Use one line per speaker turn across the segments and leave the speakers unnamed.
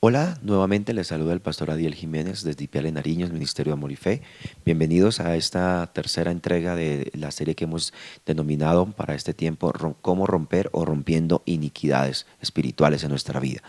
Hola, nuevamente les saluda el pastor Adiel Jiménez desde Ipiales, Nariño, Ministerio de Amor y Fe. Bienvenidos a esta tercera entrega de la serie que hemos denominado para este tiempo Cómo romper o rompiendo iniquidades espirituales en nuestra vida.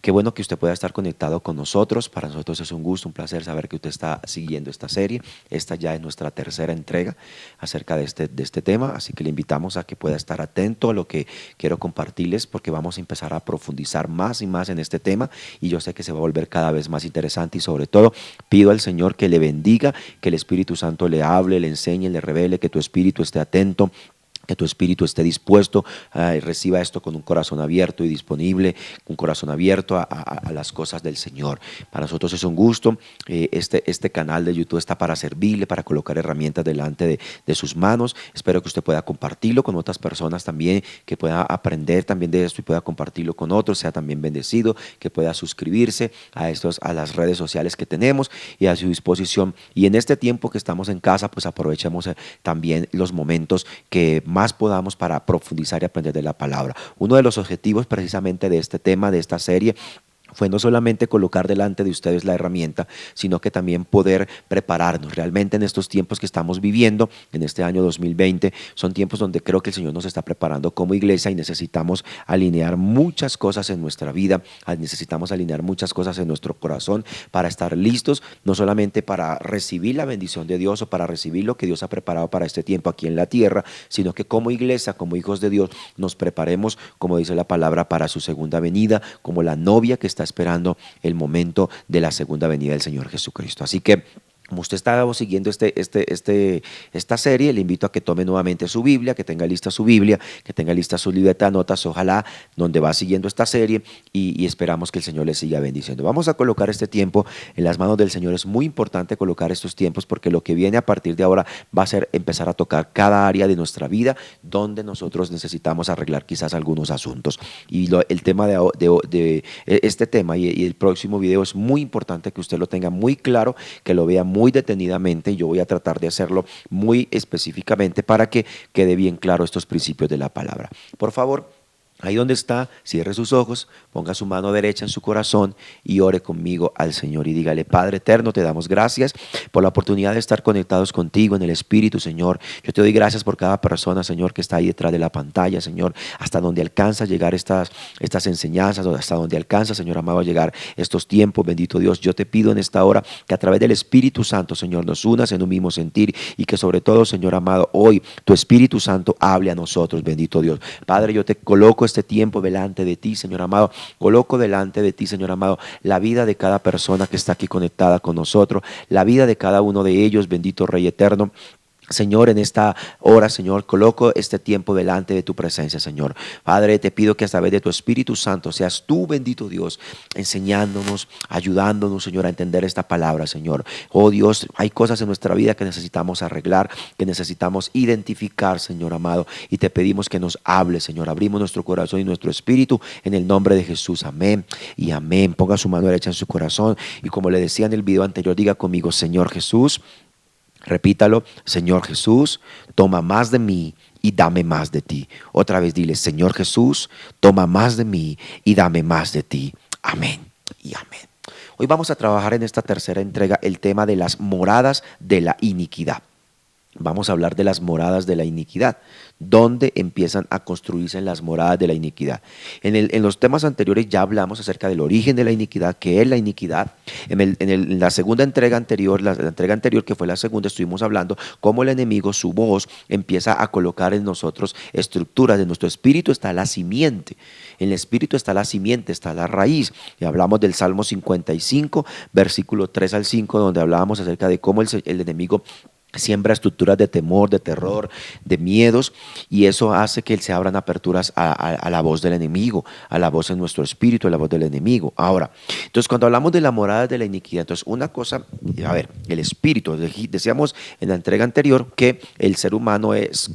Qué bueno que usted pueda estar conectado con nosotros. Para nosotros es un gusto, un placer saber que usted está siguiendo esta serie. Esta ya es nuestra tercera entrega acerca de este tema, así que le invitamos a que pueda estar atento a lo que quiero compartirles porque vamos a empezar a profundizar más y más en este tema y yo sé que se va a volver cada vez más interesante y sobre todo pido al Señor que le bendiga, que el Espíritu Santo le hable, le enseñe, le revele, que tu espíritu esté atento, que tu espíritu esté dispuesto, reciba esto con un corazón abierto y disponible, un corazón abierto a las cosas del Señor. Para nosotros es un gusto. Este canal de YouTube está para servirle, para colocar herramientas delante de sus manos. Espero que usted pueda compartirlo con otras personas también, que pueda aprender también de esto y pueda compartirlo con otros, sea también bendecido, que pueda suscribirse a las redes sociales que tenemos y a su disposición. Y en este tiempo que estamos en casa, pues aprovechemos también los momentos que más podamos para profundizar y aprender de la palabra. Uno de los objetivos precisamente de este tema, de esta serie, fue no solamente colocar delante de ustedes la herramienta, sino que también poder prepararnos. Realmente en estos tiempos que estamos viviendo, en este año 2020, son tiempos donde creo que el Señor nos está preparando como iglesia y necesitamos alinear muchas cosas en nuestra vida, necesitamos alinear muchas cosas en nuestro corazón para estar listos, no solamente para recibir la bendición de Dios o para recibir lo que Dios ha preparado para este tiempo aquí en la tierra, sino que como iglesia, como hijos de Dios, nos preparemos, como dice la palabra, para su segunda venida, como la novia que está esperando el momento de la segunda venida del Señor Jesucristo. Así que, como usted está siguiendo esta serie, le invito a que tome nuevamente su Biblia, que tenga lista su Biblia, que tenga lista su libreta de notas, ojalá, donde va siguiendo esta serie y esperamos que el Señor le siga bendiciendo. Vamos a colocar este tiempo en las manos del Señor. Es muy importante colocar estos tiempos porque lo que viene a partir de ahora va a ser empezar a tocar cada área de nuestra vida donde nosotros necesitamos arreglar quizás algunos asuntos. Y el tema de este tema y el próximo video es muy importante que usted lo tenga muy claro, que lo vea muy detenidamente y yo voy a tratar de hacerlo muy específicamente para que quede bien claro estos principios de la palabra. Por favor, ahí donde está, cierre sus ojos, ponga su mano derecha en su corazón y ore conmigo al Señor y dígale: Padre eterno, te damos gracias por la oportunidad de estar conectados contigo en el Espíritu, Señor. Yo te doy gracias por cada persona, Señor, que está ahí detrás de la pantalla, Señor, hasta donde alcanza a llegar estas enseñanzas, hasta donde alcanza, Señor amado, a llegar estos tiempos, bendito Dios. Yo te pido en esta hora que a través del Espíritu Santo, Señor, nos unas en un mismo sentir y que sobre todo, Señor amado, hoy tu Espíritu Santo hable a nosotros, bendito Dios. Padre, yo te coloco este tiempo delante de ti, Señor amado. Coloco delante de ti, Señor amado, la vida de cada persona que está aquí conectada con nosotros, la vida de cada uno de ellos, bendito Rey eterno. Señor, en esta hora, Señor, coloco este tiempo delante de tu presencia, Señor. Padre, te pido que a través de tu Espíritu Santo seas tú, bendito Dios, enseñándonos, ayudándonos, Señor, a entender esta palabra, Señor. Oh Dios, hay cosas en nuestra vida que necesitamos arreglar, que necesitamos identificar, Señor amado, y te pedimos que nos hables, Señor. Abrimos nuestro corazón y nuestro espíritu en el nombre de Jesús. Amén y amén. Ponga su mano derecha en su corazón y como le decía en el video anterior, diga conmigo: Señor Jesús. Repítalo: Señor Jesús, toma más de mí y dame más de ti. Otra vez dile: Señor Jesús, toma más de mí y dame más de ti. Amén y amén. Hoy vamos a trabajar en esta tercera entrega el tema de las moradas de la iniquidad. Vamos a hablar de las moradas de la iniquidad, dónde empiezan a construirse las moradas de la iniquidad. En los temas anteriores ya hablamos acerca del origen de la iniquidad, qué es la iniquidad. En la segunda entrega anterior, la entrega anterior que fue la segunda, estuvimos hablando cómo el enemigo, su voz, empieza a colocar en nosotros estructuras. De nuestro espíritu está la simiente, en el espíritu está la simiente, está la raíz. Y hablamos del Salmo 55, versículo 3 al 5, donde hablábamos acerca de cómo el enemigo siembra estructuras de temor, de terror, de miedos, y eso hace que se abran aperturas a la voz del enemigo, a la voz en nuestro espíritu, a la voz del enemigo. Ahora, entonces cuando hablamos de la morada de la iniquidad, entonces una cosa, a ver, el espíritu, decíamos en la entrega anterior que el ser humano es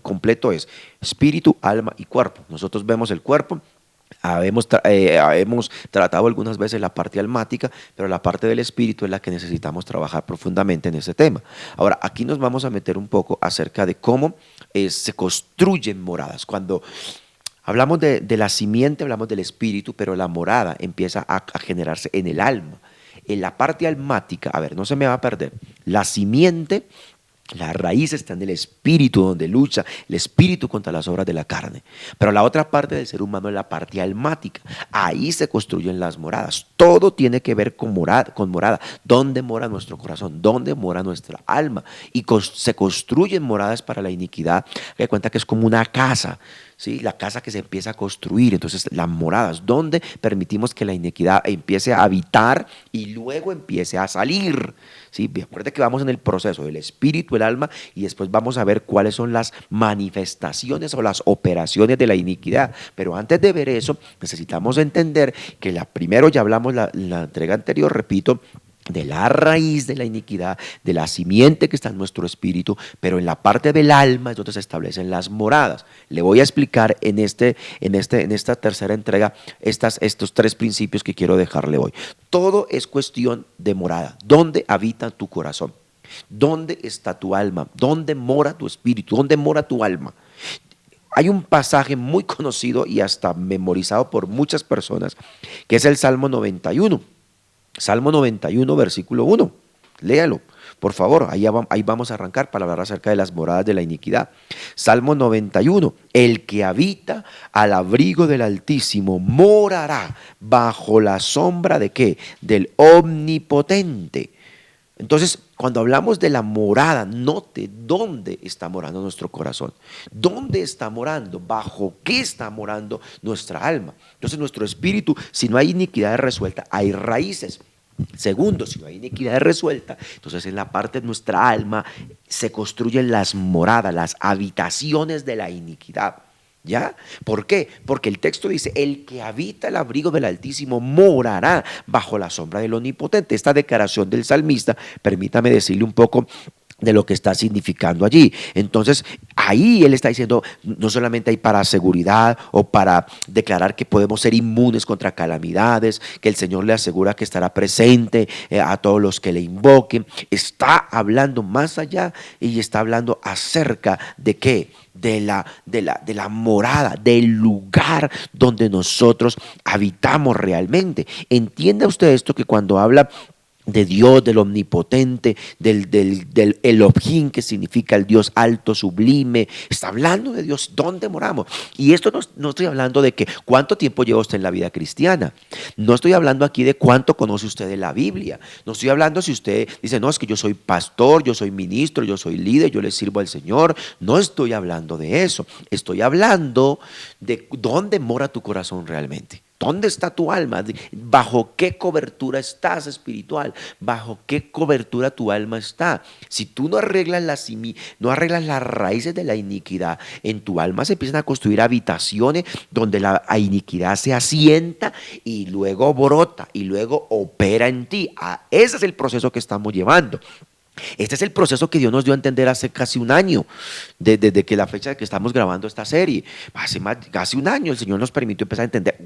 completo, es espíritu, alma y cuerpo. Nosotros vemos el cuerpo. Hemos tratado algunas veces la parte almática, pero la parte del espíritu es la que necesitamos trabajar profundamente en ese tema. Ahora, aquí nos vamos a meter un poco acerca de cómo se construyen moradas. Hablamos de la simiente, hablamos del espíritu, pero la morada empieza a generarse en el alma. En la parte almática, a ver, no se me va a perder, la simiente, la raíz está en el espíritu, donde lucha el espíritu contra las obras de la carne. Pero la otra parte del ser humano es la parte almática. Ahí se construyen las moradas. Todo tiene que ver con morada, con morada. ¿Dónde mora nuestro corazón? ¿Dónde mora nuestra alma? Y se construyen moradas para la iniquidad. Me cuenta que es como una casa, ¿sí? La casa que se empieza a construir. Entonces, las moradas, donde permitimos que la iniquidad empiece a habitar y luego empiece a salir. ¿Sí? Acuérdate que vamos en el proceso del espíritu, el alma, y después vamos a ver cuáles son las manifestaciones o las operaciones de la iniquidad. Pero antes de ver eso, necesitamos entender que primero ya hablamos la entrega anterior, repito, de la raíz de la iniquidad, de la simiente que está en nuestro espíritu, pero en la parte del alma es donde se establecen las moradas. Le voy a explicar en esta tercera entrega estos tres principios que quiero dejarle hoy. Todo es cuestión de morada. ¿Dónde habita tu corazón? ¿Dónde está tu alma? ¿Dónde mora tu espíritu? ¿Dónde mora tu alma? Hay un pasaje muy conocido y hasta memorizado por muchas personas, que es el Salmo 91. Salmo 91, versículo 1. Léalo, por favor. Ahí vamos a arrancar para hablar acerca de las moradas de la iniquidad. Salmo 91. El que habita al abrigo del Altísimo morará bajo la sombra ¿de qué? Del Omnipotente. Entonces, cuando hablamos de la morada, note dónde está morando nuestro corazón, dónde está morando, bajo qué está morando nuestra alma. Entonces, nuestro espíritu, si no hay iniquidad resuelta, hay raíces. Segundo, si no hay iniquidad resuelta, entonces en la parte de nuestra alma se construyen las moradas, las habitaciones de la iniquidad. ¿Ya? ¿Por qué? Porque el texto dice, el que habita el abrigo del Altísimo morará bajo la sombra del Omnipotente. Esta declaración del salmista, permítame decirle un poco de lo que está significando allí. Entonces, ahí él está diciendo, no solamente hay para seguridad o para declarar que podemos ser inmunes contra calamidades, que el Señor le asegura que estará presente a todos los que le invoquen. Está hablando más allá y está hablando acerca de qué, de la morada, del lugar donde nosotros habitamos realmente. Entienda usted esto, que cuando habla de Dios, del omnipotente, del Elohim, que significa el Dios alto, sublime, está hablando de Dios, ¿dónde moramos? Y esto no estoy hablando de que cuánto tiempo lleva usted en la vida cristiana, no estoy hablando aquí de cuánto conoce usted de la Biblia, no estoy hablando si usted dice, no, es que yo soy pastor, yo soy ministro, yo soy líder, yo le sirvo al Señor, no estoy hablando de eso, estoy hablando de dónde mora tu corazón realmente. ¿Dónde está tu alma? ¿Bajo qué cobertura estás espiritual? ¿Bajo qué cobertura tu alma está? Si tú no arreglas las raíces de la iniquidad, en tu alma se empiezan a construir habitaciones donde la iniquidad se asienta y luego brota y luego opera en ti. Ese es el proceso que estamos llevando. Este es el proceso que Dios nos dio a entender hace casi un año, desde que la fecha de que estamos grabando esta serie. Casi un año el Señor nos permitió empezar a entender,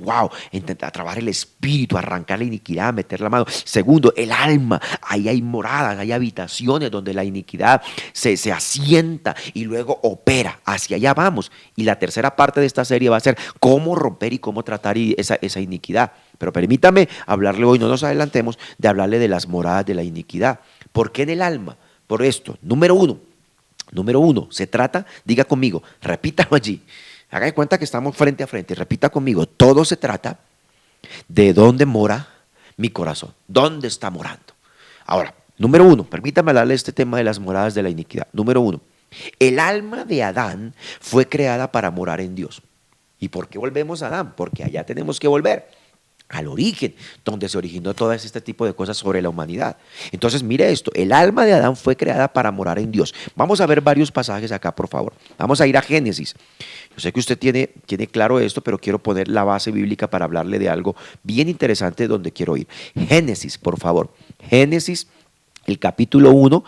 a trabajar el espíritu, a arrancar la iniquidad, a meter la mano. Segundo, el alma, ahí hay moradas, hay habitaciones donde la iniquidad se asienta y luego opera. Hacia allá vamos. Y la tercera parte de esta serie va a ser cómo romper y cómo tratar esa iniquidad. Pero permítame hablarle hoy, no nos adelantemos, de hablarle de las moradas de la iniquidad. ¿Por qué en el alma? Por esto. Número uno, se trata, diga conmigo, repítalo allí. Haga de cuenta que estamos frente a frente, repita conmigo, todo se trata de dónde mora mi corazón, dónde está morando. Ahora, número uno, permítame hablarle de este tema de las moradas de la iniquidad. Número uno, el alma de Adán fue creada para morar en Dios. ¿Y por qué volvemos a Adán? Porque allá tenemos que volver al origen, donde se originó todo este tipo de cosas sobre la humanidad. Entonces, mire esto, el alma de Adán fue creada para morar en Dios. Vamos a ver varios pasajes acá, por favor. Vamos a ir a Génesis. Yo sé que usted tiene claro esto, pero quiero poner la base bíblica para hablarle de algo bien interesante donde quiero ir. Génesis, por favor. Génesis, el capítulo 1,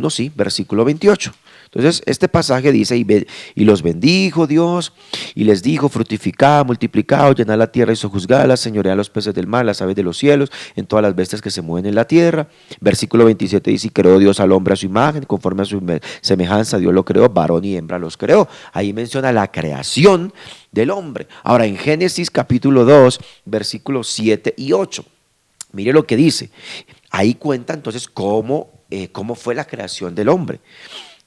sí, versículo 28. Entonces, este pasaje dice, y los bendijo Dios, y les dijo, fructificad, multiplicad, llenad la tierra y sojuzgadla, señoread los peces del mar, las aves de los cielos, en todas las bestias que se mueven en la tierra. Versículo 27 dice, y creó Dios al hombre a su imagen, conforme a su semejanza, Dios lo creó, varón y hembra los creó. Ahí menciona la creación del hombre. Ahora, en Génesis capítulo 2, versículos 7 y 8, mire lo que dice. Ahí cuenta entonces cómo fue la creación del hombre.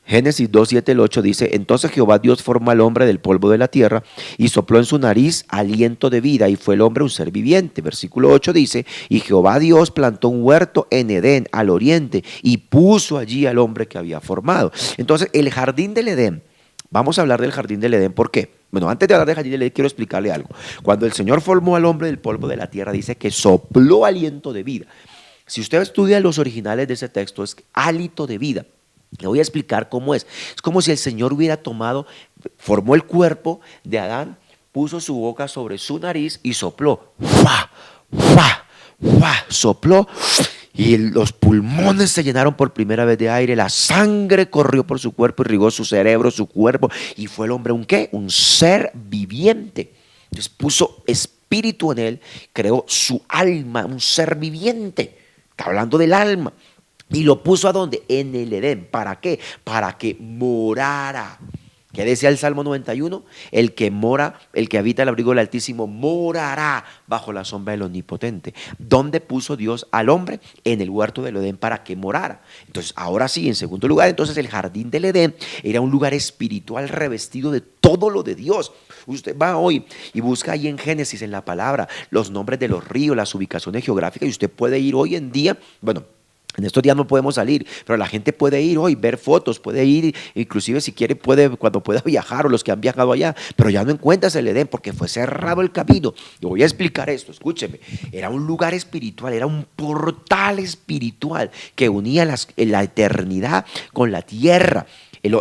Génesis 2, 7 al 8 dice, entonces Jehová Dios formó al hombre del polvo de la tierra y sopló en su nariz aliento de vida y fue el hombre un ser viviente. Versículo 8 dice, y Jehová Dios plantó un huerto en Edén al oriente y puso allí al hombre que había formado. Entonces el jardín del Edén, vamos a hablar del jardín del Edén, ¿por qué? Bueno, antes de hablar del jardín del Edén quiero explicarle algo. Cuando el Señor formó al hombre del polvo de la tierra dice que sopló aliento de vida. Si usted estudia los originales de ese texto es hálito de vida. Le voy a explicar cómo es. Es como si el Señor hubiera formó el cuerpo de Adán, puso su boca sobre su nariz y sopló. ¡Fua! ¡Fua! ¡Fua! Sopló y los pulmones se llenaron por primera vez de aire, la sangre corrió por su cuerpo, irrigó su cerebro, su cuerpo, y fue el hombre un ¿qué? Un ser viviente. Entonces puso espíritu en él, creó su alma, un ser viviente. Está hablando del alma. Y lo puso ¿a dónde? En el Edén. ¿Para qué? Para que morara. ¿Qué decía el Salmo 91? El que mora, el que habita el abrigo del Altísimo morará bajo la sombra del Omnipotente. ¿Dónde puso Dios al hombre? En el huerto del Edén para que morara. Entonces, ahora sí, en segundo lugar, entonces el jardín del Edén era un lugar espiritual revestido de todo lo de Dios. Usted va hoy y busca ahí en Génesis, en la palabra, los nombres de los ríos, las ubicaciones geográficas, y usted puede ir hoy en día, bueno, en estos días no podemos salir, pero la gente puede ir hoy, ver fotos, puede ir, inclusive si quiere, cuando pueda viajar, o los que han viajado allá, pero ya no encuentras el Edén porque fue cerrado el camino. Y voy a explicar esto, escúcheme, era un lugar espiritual, era un portal espiritual que unía la eternidad con la tierra.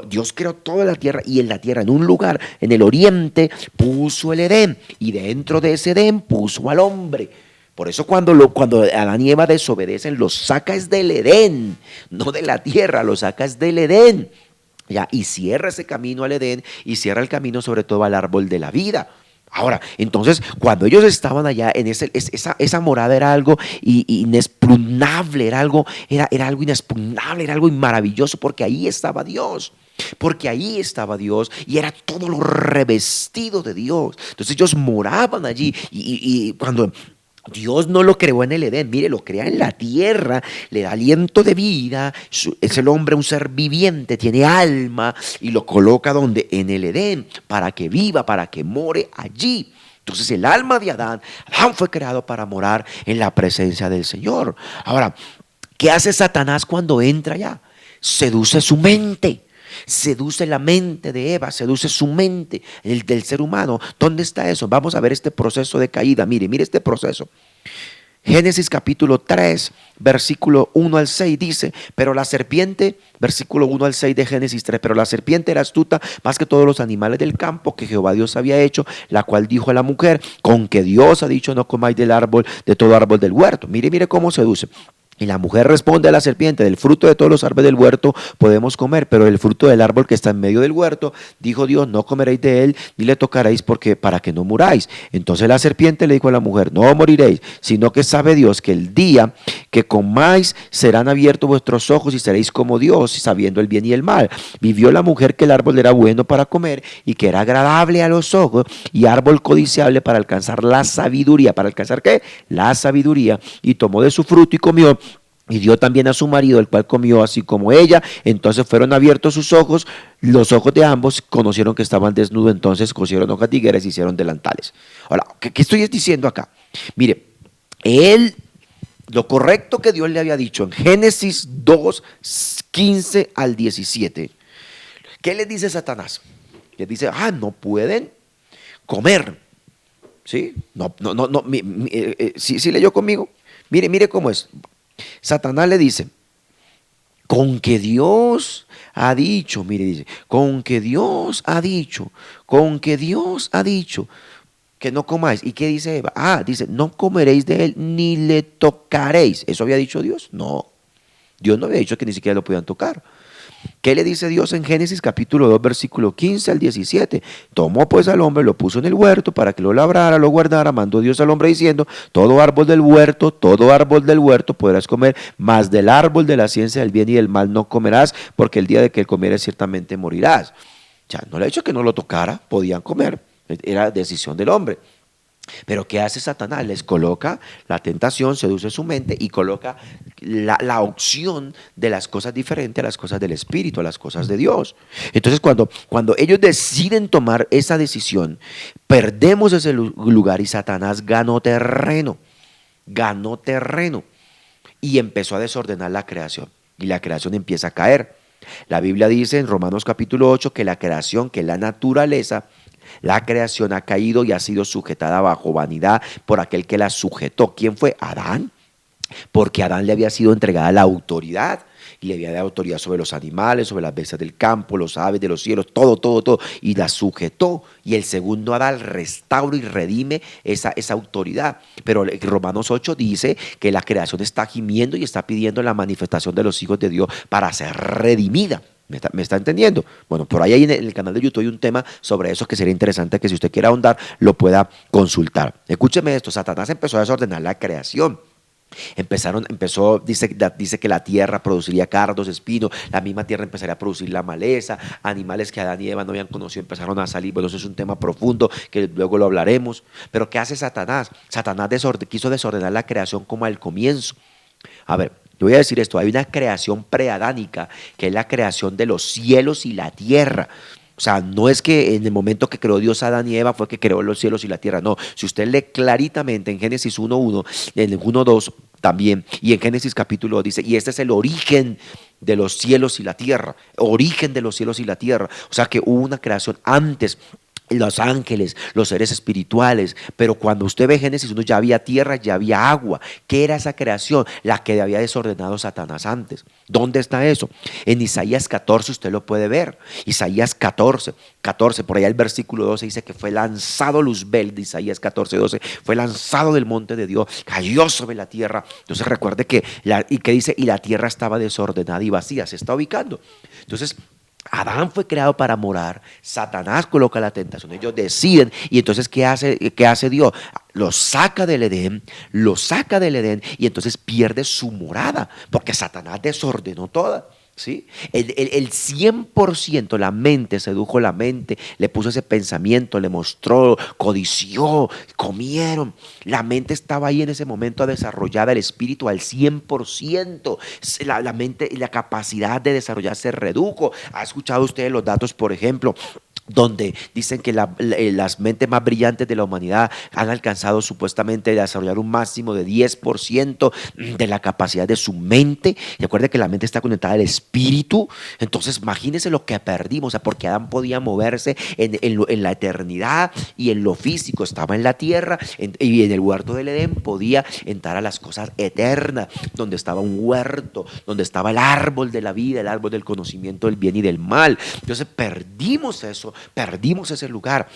Dios creó toda la tierra y en la tierra, en un lugar, en el oriente, puso el Edén y dentro de ese Edén puso al hombre. Por eso cuando Adán y Eva desobedecen, los sacas del Edén, no de la tierra, los sacas del Edén. Ya, y cierra ese camino al Edén y cierra el camino sobre todo al árbol de la vida. Ahora, entonces, cuando ellos estaban allá, esa morada era algo inexpugnable, era algo inexpugnable, era algo maravilloso, porque ahí estaba Dios. Porque ahí estaba Dios y era todo lo revestido de Dios. Entonces ellos moraban allí y cuando Dios no lo creó en el Edén, mire, lo crea en la tierra, le da aliento de vida, es el hombre un ser viviente, tiene alma y lo coloca donde, en el Edén, para que viva, para que more allí. Entonces el alma de Adán fue creado para morar en la presencia del Señor. Ahora, ¿qué hace Satanás cuando entra allá? Seduce su mente. Seduce la mente de Eva, seduce su mente, el del ser humano. ¿Dónde está eso? Vamos a ver este proceso de caída. Mire este proceso. Génesis capítulo 3, versículo 1 al 6 dice, pero la serpiente, versículo 1 al 6 de Génesis 3, pero la serpiente era astuta más que todos los animales del campo que Jehová Dios había hecho, la cual dijo a la mujer, con que Dios ha dicho no comáis del árbol, de todo árbol del huerto. Mire cómo seduce. Y la mujer responde a la serpiente, del fruto de todos los árboles del huerto podemos comer, pero del fruto del árbol que está en medio del huerto, dijo Dios, no comeréis de él, ni le tocaréis para que no muráis. Entonces la serpiente le dijo a la mujer, no moriréis, sino que sabe Dios que el día que comáis serán abiertos vuestros ojos y seréis como Dios, sabiendo el bien y el mal. Vivió la mujer que el árbol era bueno para comer y que era agradable a los ojos y árbol codiciable para alcanzar la sabiduría. ¿Para alcanzar qué? La sabiduría. Y tomó de su fruto y comió. Y dio también a su marido, el cual comió así como ella. Entonces fueron abiertos sus ojos, los ojos de ambos, conocieron que estaban desnudos, entonces cosieron hojas de higuera y hicieron delantales. Ahora, ¿qué estoy diciendo acá? Mire, lo correcto que Dios le había dicho en Génesis 2, 15 al 17, ¿qué le dice Satanás? Le dice, no pueden comer. ¿Sí? ¿Sí leyó conmigo? Mire cómo es. Satanás le dice, con que Dios ha dicho, mire, dice, con que Dios ha dicho que no comáis. ¿Y qué dice Eva? Dice, no comeréis de él ni le tocaréis. ¿Eso había dicho Dios? No, Dios no había dicho que ni siquiera lo podían tocar. ¿Qué le dice Dios en Génesis capítulo 2, versículo 15 al 17? Tomó pues al hombre, lo puso en el huerto para que lo labrara, lo guardara, mandó Dios al hombre diciendo, todo árbol del huerto podrás comer, mas del árbol de la ciencia del bien y del mal no comerás, porque el día de que él comieres ciertamente morirás. Ya no le ha dicho que no lo tocara, podían comer, era decisión del hombre. Pero ¿qué hace Satanás? Les coloca la tentación, seduce su mente y coloca la opción de las cosas diferentes a las cosas del Espíritu, a las cosas de Dios. Entonces cuando ellos deciden tomar esa decisión, perdemos ese lugar y Satanás ganó terreno y empezó a desordenar la creación. Y la creación empieza a caer. La Biblia dice en Romanos capítulo 8 que la creación, que la naturaleza, la creación ha caído y ha sido sujetada bajo vanidad por aquel que la sujetó. ¿Quién fue? Adán. Porque a Adán le había sido entregada la autoridad y le había dado autoridad sobre los animales, sobre las bestias del campo, los aves de los cielos, todo, y la sujetó. Y el segundo Adán restaura y redime esa autoridad. Pero Romanos 8 dice que la creación está gimiendo y está pidiendo la manifestación de los hijos de Dios para ser redimida. ¿Me está entendiendo? Bueno, por ahí en el canal de YouTube hay un tema sobre eso que sería interesante que si usted quiere ahondar lo pueda consultar. Escúcheme esto, Satanás empezó a desordenar la creación. Dice que la tierra produciría cardos, espinos, la misma tierra empezaría a producir la maleza, animales que Adán y Eva no habían conocido empezaron a salir. Bueno, eso es un tema profundo que luego lo hablaremos. Pero ¿qué hace Satanás? Satanás quiso desordenar la creación como al comienzo. A ver, yo voy a decir esto, hay una creación preadánica que es la creación de los cielos y la tierra. O sea, no es que en el momento que creó Dios a Adán y Eva fue que creó los cielos y la tierra, no. Si usted lee claritamente en Génesis 1.1, en el 1.2 también, y en Génesis capítulo 2 dice, y este es el origen de los cielos y la tierra, origen de los cielos y la tierra. O sea que hubo una creación antes, los ángeles, los seres espirituales, pero cuando usted ve Génesis 1 ya había tierra, ya había agua. ¿Qué era esa creación? La que había desordenado Satanás antes. ¿Dónde está eso? En Isaías 14 usted lo puede ver. Isaías 14, por allá el versículo 12 dice que fue lanzado Luzbel, de Isaías 14:12, fue lanzado del monte de Dios, cayó sobre la tierra. Entonces recuerde que, y la tierra estaba desordenada y vacía, se está ubicando. Entonces, Adán fue creado para morar, Satanás coloca la tentación, ellos deciden, y entonces ¿qué hace Dios? Lo saca del Edén y entonces pierde su morada, porque Satanás desordenó toda. ¿Sí? El 100%, la mente, sedujo la mente, le puso ese pensamiento, le mostró, codició, comieron. La mente estaba ahí en ese momento desarrollada, el espíritu al 100%. La mente y la capacidad de desarrollarse redujo. ¿Ha escuchado usted los datos, por ejemplo, donde dicen que las mentes más brillantes de la humanidad han alcanzado supuestamente a desarrollar un máximo de 10% de la capacidad de su mente? Y acuerde que la mente está conectada al espíritu. Entonces imagínense lo que perdimos, o sea, porque Adán podía moverse en la eternidad y en lo físico, estaba en la tierra, y en el huerto del Edén podía entrar a las cosas eternas, donde estaba un huerto, donde estaba el árbol de la vida, el árbol del conocimiento del bien y del mal. Entonces perdimos eso, perdimos ese lugar.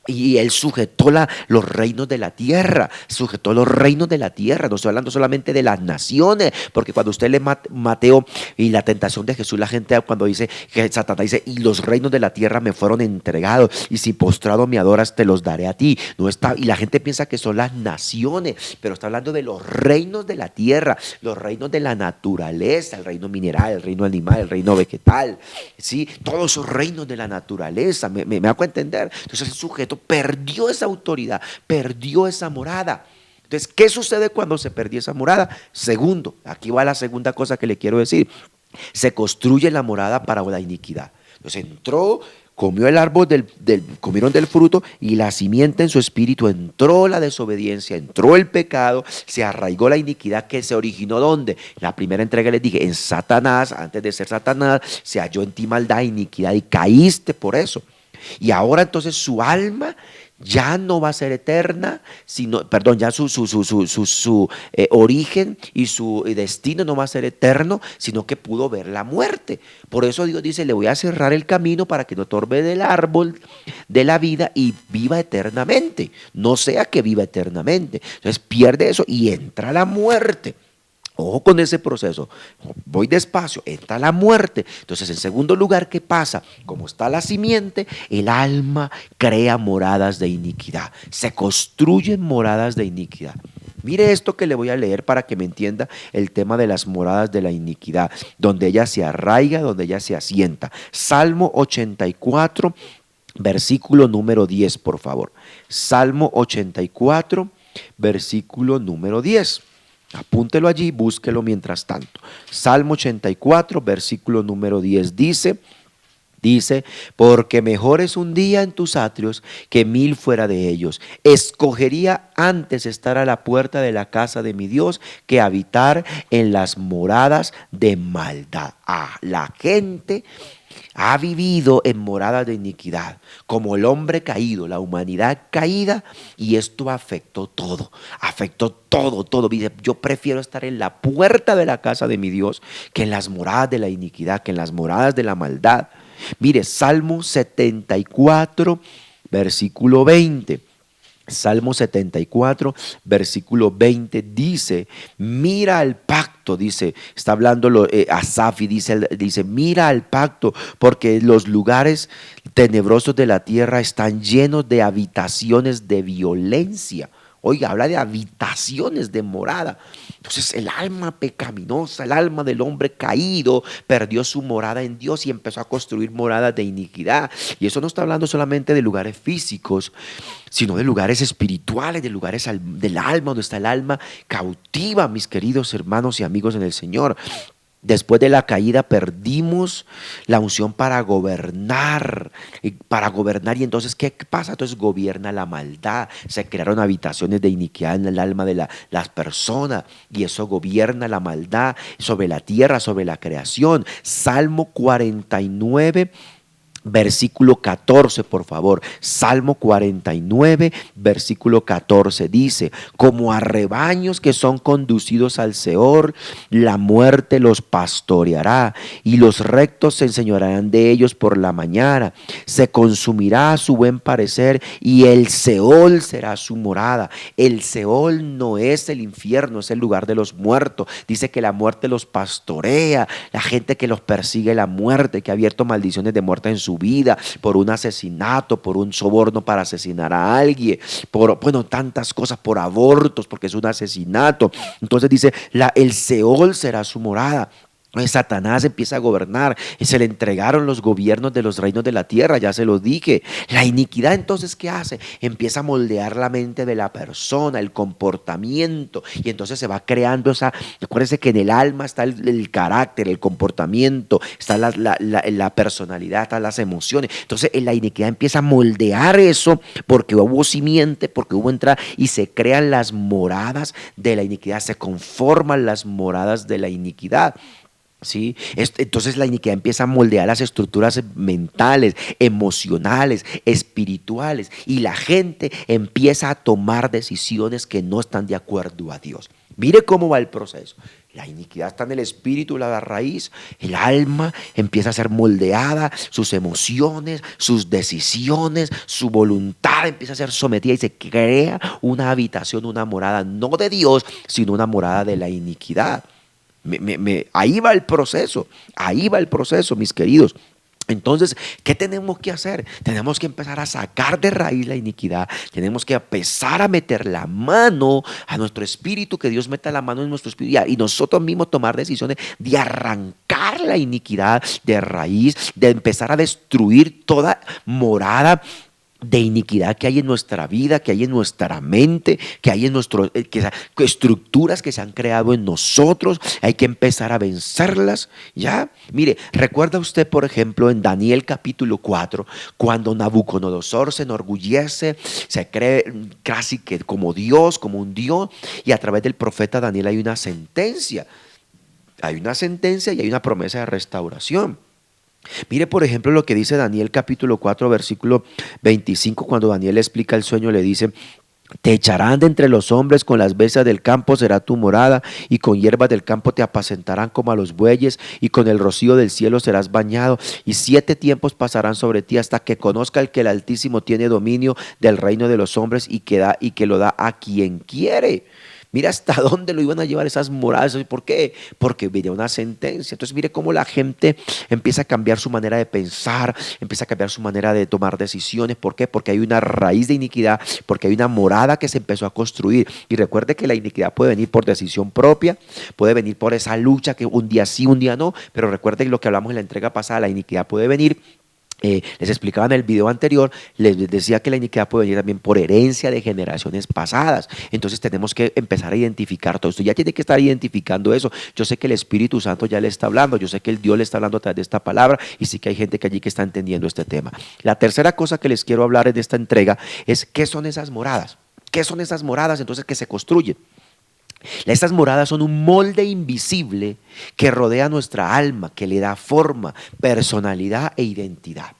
Y él sujetó los reinos de la tierra, sujetó los reinos de la tierra. No estoy hablando solamente de las naciones, porque cuando usted lee Mateo y la tentación de Jesús, la gente cuando dice que Satanás dice, y los reinos de la tierra me fueron entregados, y si postrado me adoras, te los daré a ti. No está, y la gente piensa que son las naciones, pero está hablando de los reinos de la tierra, los reinos de la naturaleza, el reino mineral, el reino animal, el reino vegetal, ¿sí? Todos esos reinos de la naturaleza, me hago entender. Entonces el sujeto perdió esa autoridad, perdió esa morada. Entonces, ¿qué sucede cuando se perdió esa morada? Segundo, aquí va la segunda cosa que le quiero decir. Se construye la morada para la iniquidad. Entonces entró, comió el árbol comieron del fruto, y la simiente en su espíritu entró la desobediencia, entró el pecado, se arraigó la iniquidad que se originó ¿dónde? La primera entrega les dije, en Satanás. Antes de ser Satanás, se halló en ti maldad, iniquidad, y caíste por eso. Y ahora entonces su alma ya no va a ser eterna, ya su origen y su destino no va a ser eterno, sino que pudo ver la muerte. Por eso Dios dice, le voy a cerrar el camino para que no torbe del árbol de la vida y viva eternamente. No sea que viva eternamente. Entonces pierde eso y entra la muerte. Ojo con ese proceso. Voy despacio, entra la muerte. Entonces, en segundo lugar, ¿qué pasa? Como está la simiente, el alma crea moradas de iniquidad. Se construyen moradas de iniquidad. Mire esto que le voy a leer para que me entienda el tema de las moradas de la iniquidad, donde ella se arraiga, donde ella se asienta. Salmo 84, versículo número 10, por favor. Salmo 84, versículo número 10. Apúntelo allí, búsquelo mientras tanto. Salmo 84, versículo número 10 dice, porque mejor es un día en tus atrios que 1000 fuera de ellos. Escogería antes estar a la puerta de la casa de mi Dios que habitar en las moradas de maldad. La gente ha vivido en moradas de iniquidad, como el hombre caído, la humanidad caída, y esto afectó todo. Dice, yo prefiero estar en la puerta de la casa de mi Dios que en las moradas de la iniquidad, que en las moradas de la maldad. Mire, Salmo 74, versículo 20. Salmo 74, versículo 20 dice, mira al pacto, dice, está hablando Asaf y dice, mira al pacto, porque los lugares tenebrosos de la tierra están llenos de habitaciones de violencia. Oiga, habla de habitaciones de morada. Entonces el alma pecaminosa, el alma del hombre caído, perdió su morada en Dios y empezó a construir moradas de iniquidad. Y eso no está hablando solamente de lugares físicos, sino de lugares espirituales, de lugares del alma, donde está el alma cautiva, mis queridos hermanos y amigos en el Señor. Después de la caída perdimos la unción para gobernar, y entonces ¿qué pasa? Entonces gobierna la maldad, se crearon habitaciones de iniquidad en el alma de las personas y eso gobierna la maldad sobre la tierra, sobre la creación. Salmo 49, versículo 14, por favor. Salmo 49, versículo 14 dice, como a rebaños que son conducidos al Seol, la muerte los pastoreará y los rectos se enseñorearán de ellos por la mañana. Se consumirá a su buen parecer y el Seol será su morada. El Seol no es el infierno, es el lugar de los muertos. Dice que la muerte los pastorea, la gente que los persigue la muerte, que ha abierto maldiciones de muerte en su vida, por un asesinato, por un soborno para asesinar a alguien, por tantas cosas, por abortos, porque es un asesinato. Entonces dice, el Seol será su morada. Satanás empieza a gobernar, se le entregaron los gobiernos de los reinos de la tierra, ya se lo dije. La iniquidad entonces, ¿qué hace? Empieza a moldear la mente de la persona, el comportamiento, y entonces se va creando acuérdense que en el alma está el carácter, el comportamiento, está la personalidad, están las emociones. Entonces la iniquidad empieza a moldear eso, porque hubo simiente, porque hubo entrada, y se crean las moradas de la iniquidad, se conforman las moradas de la iniquidad. ¿Sí? Entonces la iniquidad empieza a moldear las estructuras mentales, emocionales, espirituales, y la gente empieza a tomar decisiones que no están de acuerdo a Dios. Mire cómo va el proceso. La iniquidad está en el espíritu, la raíz, el alma empieza a ser moldeada, sus emociones, sus decisiones, su voluntad empieza a ser sometida y se crea una habitación, una morada, no de Dios, sino una morada de la iniquidad. Ahí va el proceso, mis queridos. Entonces, ¿qué tenemos que hacer? Tenemos que empezar a sacar de raíz la iniquidad. Tenemos que empezar a meter la mano a nuestro espíritu, que Dios meta la mano en nuestro espíritu y nosotros mismos tomar decisiones de arrancar la iniquidad de raíz, de empezar a destruir toda morada de iniquidad que hay en nuestra vida, que hay en nuestra mente, que hay en estructuras que se han creado en nosotros. Hay que empezar a vencerlas, ¿ya? Mire, ¿recuerda usted, por ejemplo, en Daniel capítulo 4, cuando Nabucodonosor se enorgullece, se cree casi que como Dios, como un Dios, y a través del profeta Daniel hay una sentencia? Hay una sentencia y hay una promesa de restauración. Mire, por ejemplo, lo que dice Daniel capítulo 4, versículo 25, cuando Daniel explica el sueño, le dice: te echarán de entre los hombres, con las bestias del campo será tu morada, y con hierbas del campo te apacentarán como a los bueyes, y con el rocío del cielo serás bañado, y 7 tiempos pasarán sobre ti, hasta que conozca el que el Altísimo tiene dominio del reino de los hombres, y que lo da a quien quiere. Mira hasta dónde lo iban a llevar esas moradas. ¿Por qué? Porque venía una sentencia. Entonces mire cómo la gente empieza a cambiar su manera de pensar, empieza a cambiar su manera de tomar decisiones. ¿Por qué? Porque hay una raíz de iniquidad, porque hay una morada que se empezó a construir. Y recuerde que la iniquidad puede venir por decisión propia, puede venir por esa lucha que un día sí, un día no, pero recuerde lo que hablamos en la entrega pasada, la iniquidad puede venir. Les explicaba en el video anterior, les decía que la iniquidad puede venir también por herencia de generaciones pasadas. Entonces tenemos que empezar a identificar todo esto. Ya tiene que estar identificando eso. Yo sé que el Espíritu Santo ya le está hablando, yo sé que el Dios le está hablando a través de esta palabra, y sí que hay gente que allí que está entendiendo este tema. La tercera cosa que les quiero hablar en esta entrega es qué son esas moradas. ¿Qué son esas moradas entonces que se construyen? Estas moradas son un molde invisible que rodea nuestra alma, que le da forma, personalidad e identidad.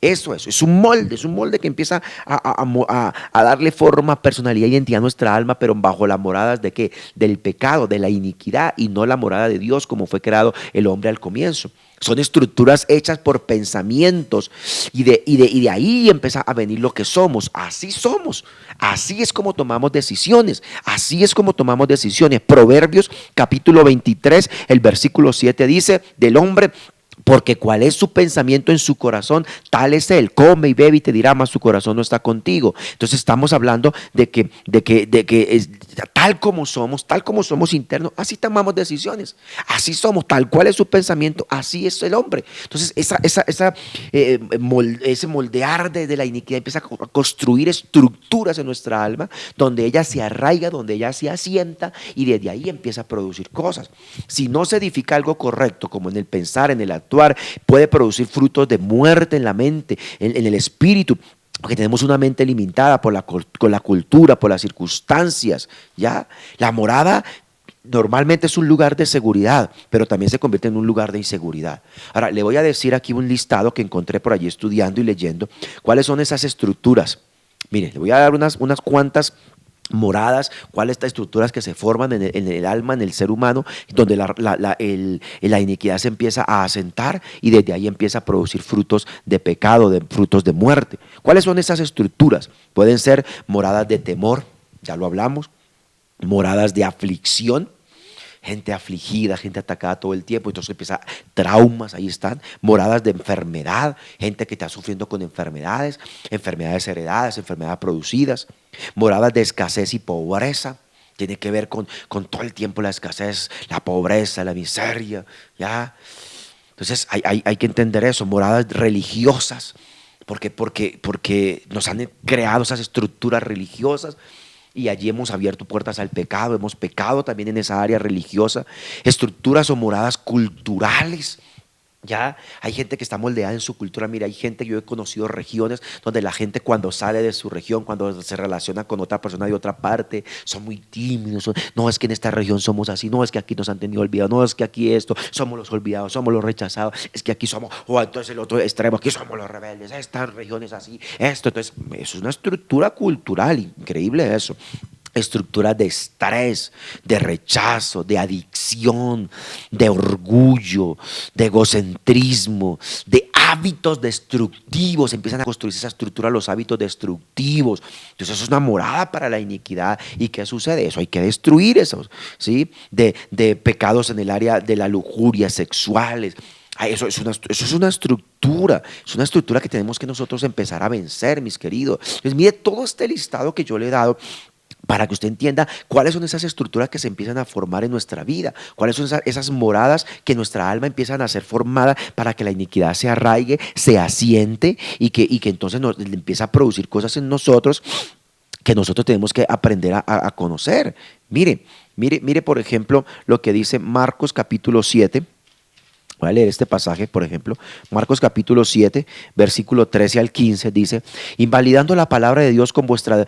Eso es un molde que empieza a darle forma, personalidad e identidad a nuestra alma, pero bajo las moradas de ¿qué? Del pecado, de la iniquidad, y no la morada de Dios como fue creado el hombre al comienzo. Son estructuras hechas por pensamientos y de ahí empieza a venir lo que somos. Así somos, así es como tomamos decisiones, así es como tomamos decisiones. Proverbios capítulo 23, el versículo 7 dice, del hombre, porque cuál es su pensamiento en su corazón, tal es él. Come y bebe y te dirá, mas su corazón no está contigo. Entonces estamos hablando de que tal como somos internos, así tomamos decisiones. Así somos, tal cual es su pensamiento, así es el hombre. Entonces ese moldear de la iniquidad empieza a construir estructuras en nuestra alma, donde ella se arraiga, donde ella se asienta, y desde ahí empieza a producir cosas. Si no se edifica algo correcto, como en el pensar, en el actuar, puede producir frutos de muerte en la mente, en el espíritu, porque tenemos una mente limitada por la cultura, por las circunstancias, ¿ya? La morada normalmente es un lugar de seguridad, pero también se convierte en un lugar de inseguridad. Ahora, le voy a decir aquí un listado que encontré por allí estudiando y leyendo, cuáles son esas estructuras. Mire, le voy a dar unas cuantas moradas, cuáles estas estructuras que se forman en el alma, en el ser humano, donde la iniquidad se empieza a asentar y desde ahí empieza a producir frutos de pecado, frutos de muerte. ¿Cuáles son esas estructuras? Pueden ser moradas de temor, ya lo hablamos, moradas de aflicción, gente afligida, gente atacada todo el tiempo, entonces empieza traumas, ahí están, moradas de enfermedad, gente que está sufriendo con enfermedades, enfermedades heredadas, enfermedades producidas, moradas de escasez y pobreza, tiene que ver con todo el tiempo la escasez, la pobreza, la miseria, ¿ya? Entonces hay que entender eso, moradas religiosas, porque nos han creado esas estructuras religiosas, y allí hemos abierto puertas al pecado, hemos pecado también en esa área religiosa, estructuras o moradas culturales. Ya hay gente que está moldeada en su cultura. Mira, hay gente, yo he conocido regiones donde la gente cuando sale de su región, cuando se relaciona con otra persona de otra parte, son muy tímidos. No, es que en esta región somos así, no, es que aquí nos han tenido olvidados, no, es que aquí esto, somos los olvidados, somos los rechazados, es que aquí somos, o entonces el otro extremo, aquí somos los rebeldes, esta región es así, esto. Entonces, eso es una estructura cultural, increíble eso. Estructuras de estrés, de rechazo, de adicción, de orgullo, de egocentrismo, de hábitos destructivos. Empiezan a construirse esa estructura, los hábitos destructivos. Entonces eso es una morada para la iniquidad. ¿Y qué sucede? Eso hay que destruir esos, ¿sí? De pecados en el área de la lujuria, sexuales. Eso es una estructura que tenemos que nosotros empezar a vencer, mis queridos. Entonces mire todo este listado que yo le he dado, para que usted entienda cuáles son esas estructuras que se empiezan a formar en nuestra vida, cuáles son esas moradas que nuestra alma empiezan a ser formada para que la iniquidad se arraigue, se asiente y que entonces le empieza a producir cosas en nosotros que nosotros tenemos que aprender a conocer. Mire, por ejemplo, lo que dice Marcos capítulo 7. Voy a leer este pasaje, por ejemplo, Marcos capítulo 7, versículo 13 al 15, dice: invalidando la palabra de Dios con vuestra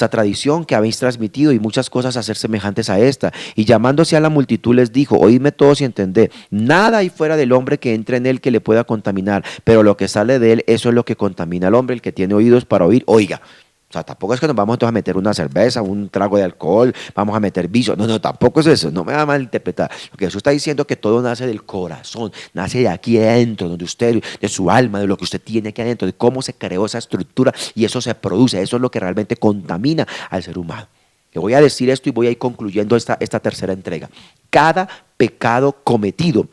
tradición que habéis transmitido y muchas cosas a ser semejantes a esta, y llamándose a la multitud les dijo: oídme todos y entended, nada hay fuera del hombre que entre en él que le pueda contaminar, pero lo que sale de él, eso es lo que contamina al hombre. El que tiene oídos para oír, oiga. O sea, tampoco es que nos vamos entonces a meter una cerveza, un trago de alcohol, vamos a meter vicio. No, tampoco es eso, no me va a malinterpretar. Lo que Jesús está diciendo es que todo nace del corazón, nace de aquí adentro, donde usted, de su alma, de lo que usted tiene aquí adentro, de cómo se creó esa estructura y eso se produce, eso es lo que realmente contamina al ser humano. Le voy a decir esto y voy a ir concluyendo esta tercera entrega. Cada pecado cometido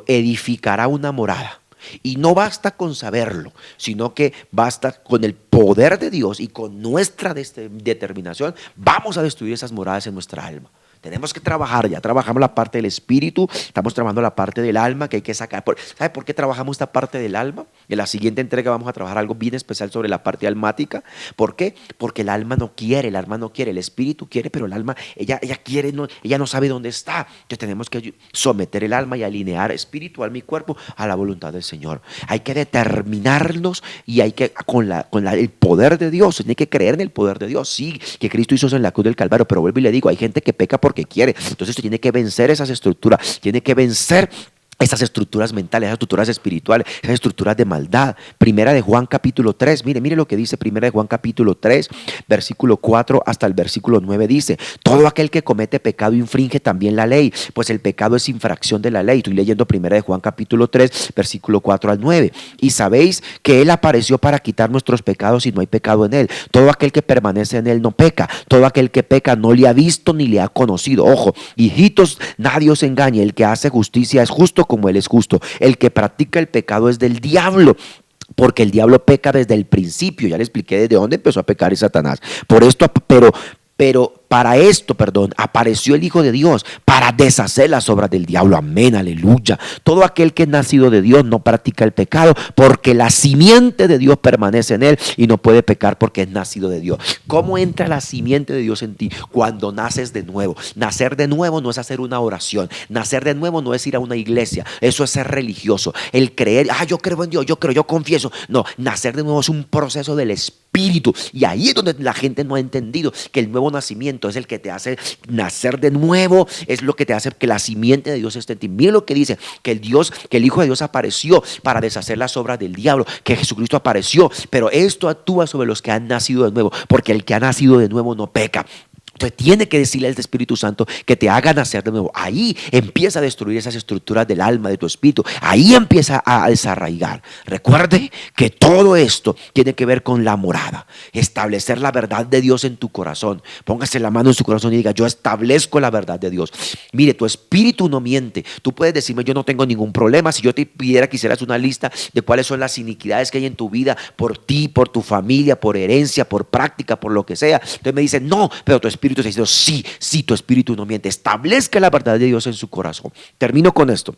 edificará una morada. Y no basta con saberlo, sino que basta con el poder de Dios y con nuestra determinación. Vamos a destruir esas moradas en nuestra alma. Tenemos que trabajar, ya trabajamos la parte del espíritu, estamos trabajando la parte del alma que hay que sacar. ¿Sabe por qué trabajamos esta parte del alma? En la siguiente entrega vamos a trabajar algo bien especial sobre la parte almática. ¿Por qué? Porque el alma no quiere, el espíritu quiere, pero el alma, ella quiere, no, ella no sabe dónde está. Entonces tenemos que someter el alma y alinear espíritu, alma y cuerpo a la voluntad del Señor. Hay que determinarnos y hay que, el poder de Dios, tiene que creer en el poder de Dios. Sí, que Cristo hizo eso en la cruz del Calvario, pero vuelvo y le digo, hay gente que peca porque quiere. Entonces usted tiene que vencer esas estructuras, tiene que vencer esas estructuras mentales, esas estructuras espirituales, esas estructuras de maldad. Primera de Juan capítulo 3, mire lo que dice Primera de Juan capítulo 3, versículo 4 hasta el versículo 9 dice: todo aquel que comete pecado infringe también la ley, pues el pecado es infracción de la ley. Estoy leyendo Primera de Juan capítulo 3, versículo 4 al 9. Y sabéis que Él apareció para quitar nuestros pecados y no hay pecado en Él. Todo aquel que permanece en Él no peca. Todo aquel que peca no le ha visto ni le ha conocido. Ojo, hijitos, nadie os engañe. El que hace justicia es justo como Él es justo. El que practica el pecado es del diablo, porque el diablo peca desde el principio. Ya le expliqué desde dónde empezó a pecar Satanás. Por esto, pero para esto, apareció el Hijo de Dios para deshacer las obras del diablo. Amén, aleluya. Todo aquel que es nacido de Dios no practica el pecado, porque la simiente de Dios permanece en él y no puede pecar porque es nacido de Dios. ¿Cómo entra la simiente de Dios en ti? Cuando naces de nuevo. Nacer de nuevo no es hacer una oración. Nacer de nuevo no es ir a una iglesia. Eso es ser religioso. El creer, yo creo en Dios, yo confieso. No, nacer de nuevo es un proceso del Espíritu. Y ahí es donde la gente no ha entendido que el nuevo nacimiento es el que te hace nacer de nuevo, es lo que te hace que la simiente de Dios esté en ti. Mire lo que dice, que el Hijo de Dios apareció para deshacer las obras del diablo, que Jesucristo apareció, pero esto actúa sobre los que han nacido de nuevo, porque el que ha nacido de nuevo no peca. Entonces tiene que decirle al Espíritu Santo que te haga nacer de nuevo. Ahí empieza a destruir esas estructuras del alma, de tu espíritu. Ahí empieza a desarraigar. Recuerde que todo esto tiene que ver con la morada. Establecer la verdad de Dios en tu corazón. Póngase la mano en su corazón y diga: yo establezco la verdad de Dios. Mire, tu espíritu no miente. Tú puedes decirme: yo no tengo ningún problema. Si yo te pidiera que hicieras una lista de cuáles son las iniquidades que hay en tu vida, por ti, por tu familia, por herencia, por práctica, por lo que sea. Entonces me dicen: no, pero tu espíritu está diciendo: sí, tu espíritu no miente. Establezca la verdad de Dios en su corazón. Termino con esto.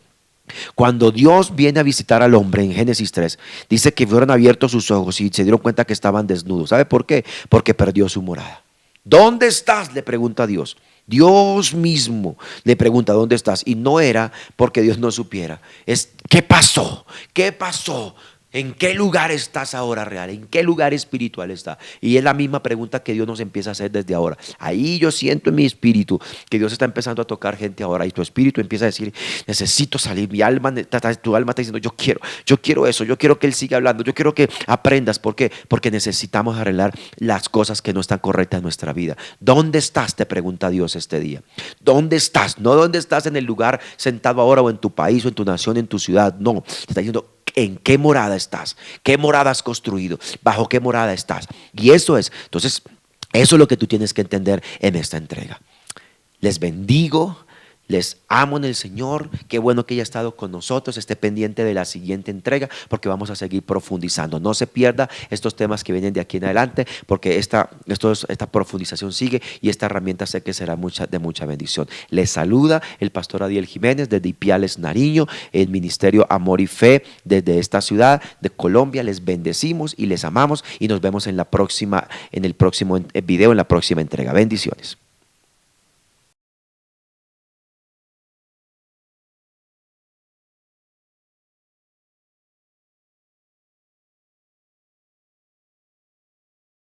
Cuando Dios viene a visitar al hombre en Génesis 3, dice que fueron abiertos sus ojos y se dieron cuenta que estaban desnudos. ¿Sabe por qué? Porque perdió su morada. ¿Dónde estás?, le pregunta Dios. Dios mismo le pregunta: ¿dónde estás? Y no era porque Dios no supiera. Es: ¿qué pasó? ¿Qué pasó? ¿En qué lugar estás ahora real? ¿En qué lugar espiritual estás? Y es la misma pregunta que Dios nos empieza a hacer desde ahora. Ahí yo siento en mi espíritu que Dios está empezando a tocar gente ahora, y tu espíritu empieza a decir: necesito salir. Mi alma, tu alma está diciendo: yo quiero eso, yo quiero que Él siga hablando, yo quiero que aprendas. ¿Por qué? Porque necesitamos arreglar las cosas que no están correctas en nuestra vida. ¿Dónde estás?, te pregunta Dios este día. ¿Dónde estás? No dónde estás en el lugar sentado ahora, o en tu país, o en tu nación, en tu ciudad. No, te está diciendo: ¿en qué morada estás? ¿Qué morada has construido? ¿Bajo qué morada estás? Y eso es lo que tú tienes que entender en esta entrega. Les bendigo. Les amo en el Señor. Qué bueno que haya estado con nosotros. Esté pendiente de la siguiente entrega, porque vamos a seguir profundizando. No se pierda estos temas que vienen de aquí en adelante, porque esta profundización sigue, y esta herramienta sé que será de mucha bendición. Les saluda el pastor Adiel Jiménez desde Ipiales, Nariño, el Ministerio Amor y Fe desde esta ciudad de Colombia. Les bendecimos y les amamos, y nos vemos en el próximo video, en la próxima entrega. Bendiciones.